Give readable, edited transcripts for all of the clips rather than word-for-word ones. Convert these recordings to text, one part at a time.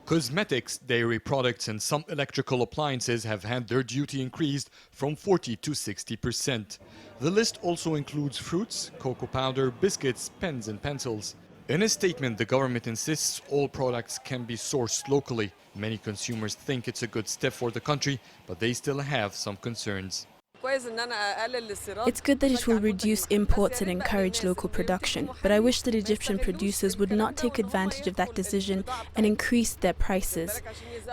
Cosmetics, dairy products and some electrical appliances have had their duty increased from 40 to 60%. The list also includes fruits, cocoa powder, biscuits, pens and pencils. In a statement, the government insists all products can be sourced locally. Many consumers think it's a good step for the country, but they still have some concerns. It's good that it will reduce imports and encourage local production, but I wish that Egyptian producers would not take advantage of that decision and increase their prices.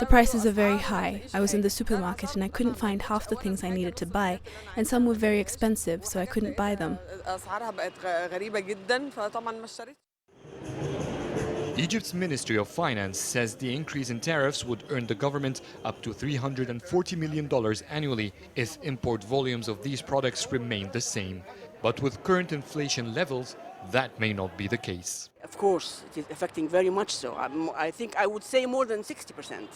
The prices are very high. I was in the supermarket and I couldn't find half the things I needed to buy, and some were very expensive, so I couldn't buy them. Egypt's Ministry of Finance says the increase in tariffs would earn the government up to $340 million annually if import volumes of these products remain the same. But with current inflation levels, that may not be the case. Of course, it is affecting very much so. I think I would say more than 60%.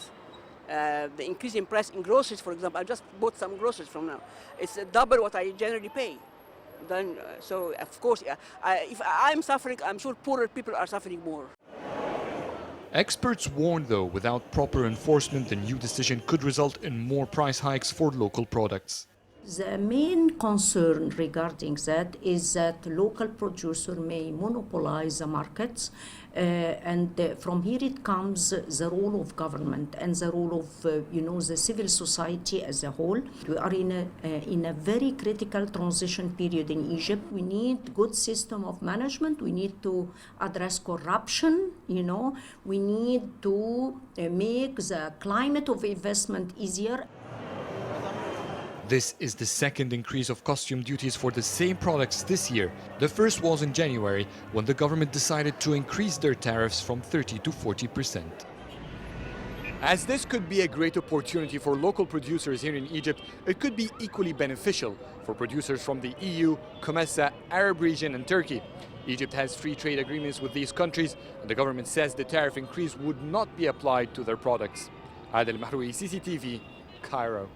The increase in price in groceries, for example, I just bought some groceries from now. It's double what I generally pay. So, of course, if I'm suffering, I'm sure poorer people are suffering more. Experts warn, though, without proper enforcement, the new decision could result in more price hikes for local products. The main concern regarding that is that local producer may monopolize the markets, and from here it comes the role of government and the role of the civil society as a whole. We are in a very critical transition period in Egypt. We need good system of management. We need to address corruption. We need to make the climate of investment easier. This is the second increase of customs duties for the same products this year. The first was in January, when the government decided to increase their tariffs from 30 to 40%. As this could be a great opportunity for local producers here in Egypt, it could be equally beneficial for producers from the EU, COMESA, Arab region and Turkey. Egypt has free trade agreements with these countries, and the government says the tariff increase would not be applied to their products. Adel El Mahrouky, CCTV, Cairo.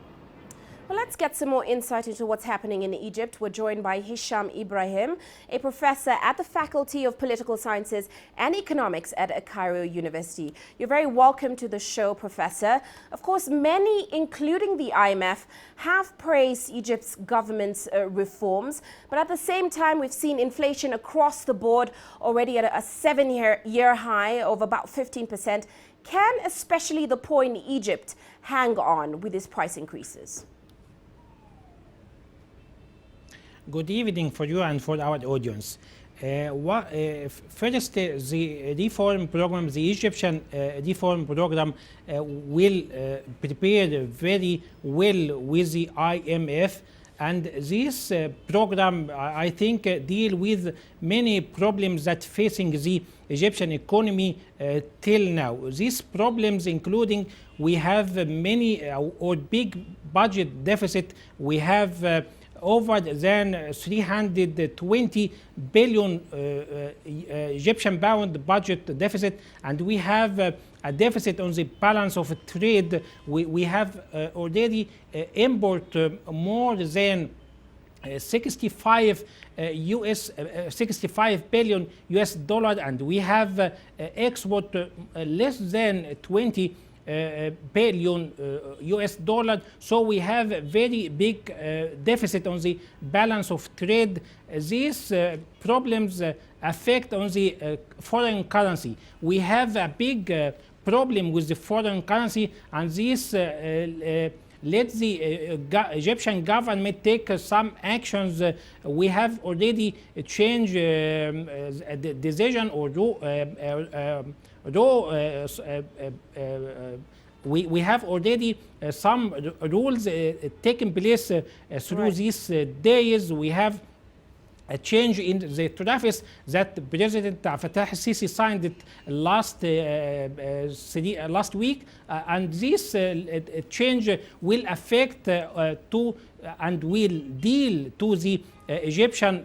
Well, let's get some more insight into what's happening in Egypt. We're joined by Hisham Ibrahim, a professor at the Faculty of Political Sciences and Economics at Cairo University. You're very welcome to the show, Professor. Of course, many, including the IMF, have praised Egypt's government's reforms. But at the same time, we've seen inflation across the board already at a 7-year high of about 15%. Can especially the poor in Egypt hang on with these price increases? Good evening for you and for our audience. First, the reform program, the Egyptian reform program will prepare very well with the IMF. And this program, I think, deal with many problems that facing the Egyptian economy till now. These problems including we have many or big budget deficit. We have over than 320 billion Egyptian pound budget deficit, and we have a deficit on the balance of trade. We have already import more than 65 billion US dollar, and we have export less than 20 billion US dollar. So we have a very big deficit on the balance of trade. These problems affect on the foreign currency. We have a big problem with the foreign currency, and this let the Egyptian government take some actions. We have already changed the decision or we have already some rules taking place through these days. We have a change in the tariffs that President Fattah al-Sisi signed it last week, and this change will affect and will deal to the Egyptian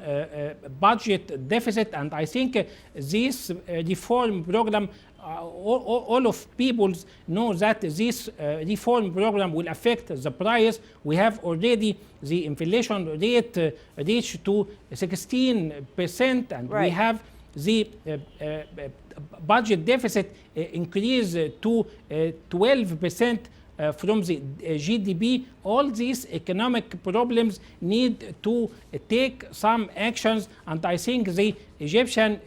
budget deficit. And I think this reform program, all of people know that this reform program will affect the price. We have already the inflation rate reached to 16%, and we have the budget deficit increase to 12% from the GDP. All these economic problems need to take some actions, and I think the Egyptian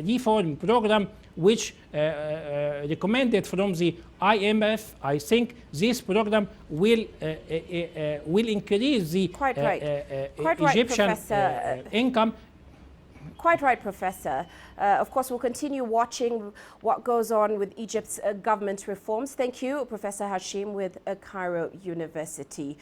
reform program, which recommended from the IMF, I think this program will increase the Egyptian income. Quite right, Professor. Of course, we'll continue watching what goes on with Egypt's government reforms. Thank you, Professor Hashim with Cairo University.